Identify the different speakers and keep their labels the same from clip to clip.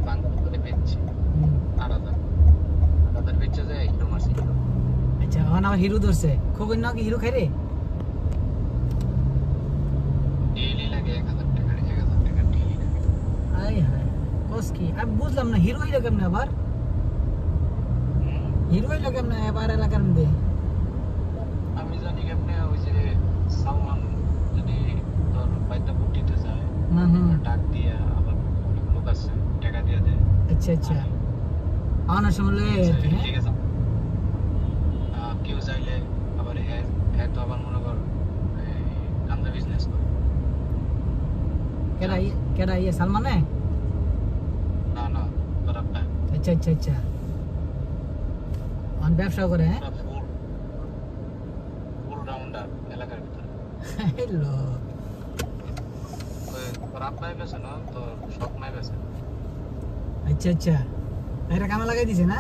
Speaker 1: বাংলা করে বেচছি 8,000 বেচছে যে হিরো মারছে হিরো।
Speaker 2: আচ্ছা এখন আমার হিরো ধরছে খবর না কি হিরো খাই রে
Speaker 1: ডেইলি লাগে 1,000 টাকা ডেইলি লাগে।
Speaker 2: আয় হায় কোস কি আমি বুঝলাম না হিরো হইলো কেমনে আবার হিরো হইলো কেমনে আবার এলাকার মধ্যে
Speaker 1: আমি জানি কেমনে ওই যে সালমান যদি তোর বাইতে বুটিতে যায় ডাক দিয়ে আবার অনেক লোক আছে টাকা দিয়ে দেয়।
Speaker 2: আচ্ছা আচ্ছা আনার সময়
Speaker 1: ঠিক আছে কেউ চাইলে আবার হ্যাঁ তো আবার মনে কর গান্ধা বিজনেস করে
Speaker 2: কেডা ইয়ে সালমানে
Speaker 1: না তোর আপনার
Speaker 2: আচ্ছা আচ্ছা আচ্ছা অন ব্যবসা করে হ্যাঁ
Speaker 1: ফুল রাউন্ডার এলাকার ভিতরে
Speaker 2: হ্যালো
Speaker 1: ওই তোর আপনার কাছে না তোর শখ নাই কাছে।
Speaker 2: আচ্ছা আচ্ছা এটা কামে লাগাই দিছে না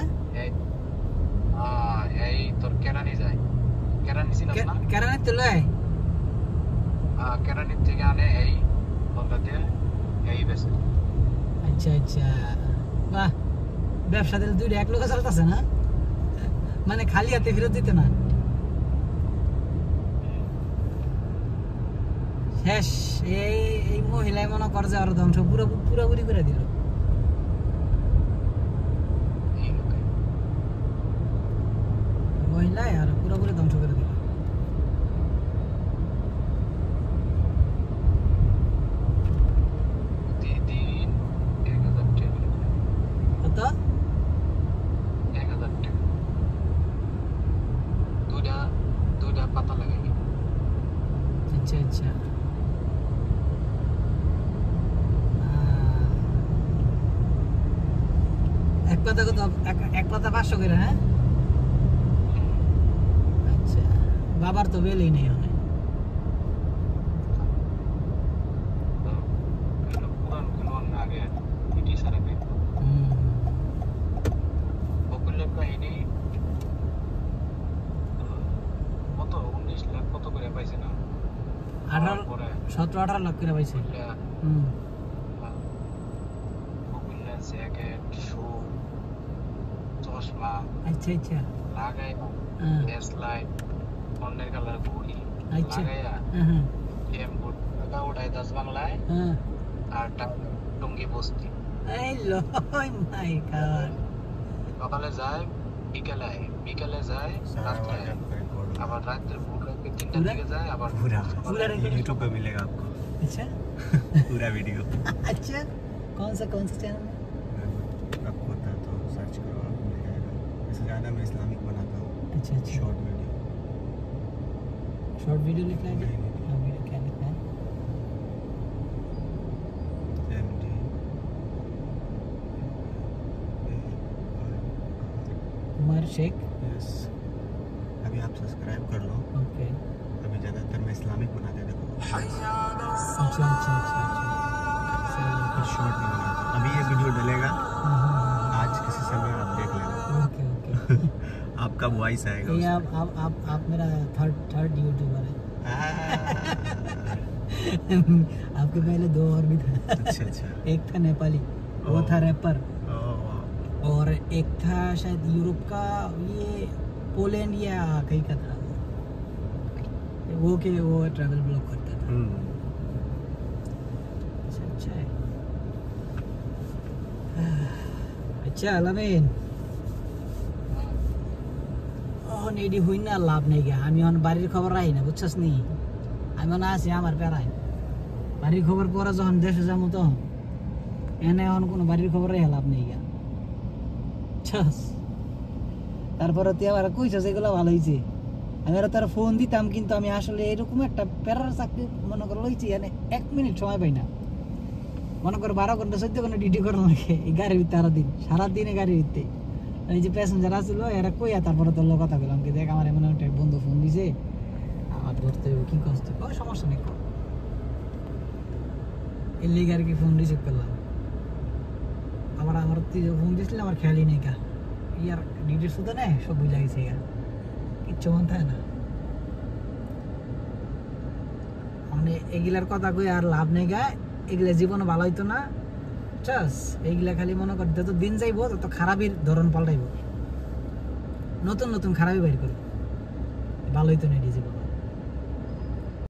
Speaker 1: এই তোর কেরানি যায় কেরানি ছিল না
Speaker 2: কেরানি তো লয়
Speaker 1: কেরানির থেকে আনে এই বলটা দিয়ে এই বেশি।
Speaker 2: আচ্ছা আচ্ছা বাহ ব্যবসা দিলে দুইটা এক লোক চলতেছে না মানে খালি হাতে ফেরত দিতে না শেষ এই মহিলাই মনে কর যে আর ধ্বংস পুরোপুরি করে দিল মহিলাই আর পুরোপুরি ধ্বংস করে দিল কত
Speaker 1: 1,000 টাকা দুইটা পাতা লাগাই।
Speaker 2: আচ্ছা আচ্ছা এক পাতা কত এক পাতা 500 করে হ্যাঁ আচ্ছা বাবার তো বেলেই নেই অনেক
Speaker 1: পুরান কোন আগে ব্রিটিশারে দেখতো বকুলের কাহিনী কত 19 লাখ কত করে পাইছে না
Speaker 2: 17-18 লাখ করে পাইছে
Speaker 1: বকুলের জ্যাকেট শু চশমা
Speaker 2: আচ্ছা আচ্ছা
Speaker 1: লাগাই ফ্ল্যাশ লাইট অন্যের কালার ঘড়ি লাগাইয়া টেম্পো টাকা উঠায় 10 বাংলায় আর টঙ্গি বস্তি
Speaker 2: এই লো মাই গড
Speaker 1: সকালে যায় বিকালে যায় রাত্রে আবার রাত্রে পুরো 3টার দিকে যায় আবার
Speaker 2: पूरा
Speaker 1: YouTube पे मिलेगा आपको।
Speaker 2: अच्छा
Speaker 1: पूरा वीडियो
Speaker 2: अच्छा कौन सा चैनल है
Speaker 1: आपको पता तो सर्च करो आप मिल जाएगा। वैसे ज़्यादा मैं इस्लामिक बनाता हूँ।
Speaker 2: अच्छा शॉर्ट वीडियो लिखना है वीडियो क्या लिखना है उमर शेख
Speaker 1: यस अभी आप सब्सक्राइब कर लो।
Speaker 2: ओके
Speaker 1: अभी ज़्यादातर मैं इस्लामिक बनाते देखो
Speaker 2: अच्छा
Speaker 1: शॉर्ट नहीं बनाता। अभी ये वीडियो डलेगा आज किसी समय आप देख लेना।
Speaker 2: ओके
Speaker 1: आपका वॉइस आएगा
Speaker 2: ये आप मेरा थर्ड यूट्यूबर है आपके पहले 2 और भी था
Speaker 1: अच्छा
Speaker 2: एक था नेपाली वो था रैपर और एक था शायद यूरोप का ये पोलैंड या कहीं का था वो ट्रैवल ब्लॉग करता था अच्छा है अच्छा अलामीन এডি হই না লাভ নেই গা আমি এখন বাড়ির খবর রাখি না বুঝছস নি আমি মনে আছি আমার প্যারায় বাড়ির খবর পরে যখন দেশে যাবো তখন এনে এখন কোনো বাড়ির খবর রেখে লাভ নেই গা তারপরে তুই আবার কইছস এগুলো ভালো হয়েছে আমি আর তার ফোন দিতাম কিন্তু আমি আসলে এরকম একটা প্যারার চাকরি মনে করে লইছি মানে 1 মিনিট সময় পাই না মনে করে 12 ঘন্টা 14 ঘন্টা ডিউটি করা লাগে এই গাড়ির ভিতরে সারাদিনে গাড়ির ভিতরে এই যে প্যাসেঞ্জার আসছিল এরা কইয়া তারপরে তোর লোক কথা বললাম কি দেখ আমার এমন একটা বন্ধু ফোন দিছে আমার ধরতে হবে কি করতে কোনো সমস্যা নেই এর লিগে আর কি ফোন রিসিভ করলাম আবার আমার ফোন দিয়েছিল আমার খেয়ালই নেই কা ইয়ার ডিটেলস তো নেই সব বুঝা গেছে ইয়ার কিচ্ছু মন থাকে না মানে এগুলার কথা কই আর লাভ নেই গা এগুলা জীবনে ভালো হইতো না বুঝছাস এইগুলা খালি মনে কর যত দিন যাইবো তত খারাপের ধরন পাল্টাইব নতুন নতুন খারাপই বাইর করে ভালোই তো নেই ডিজে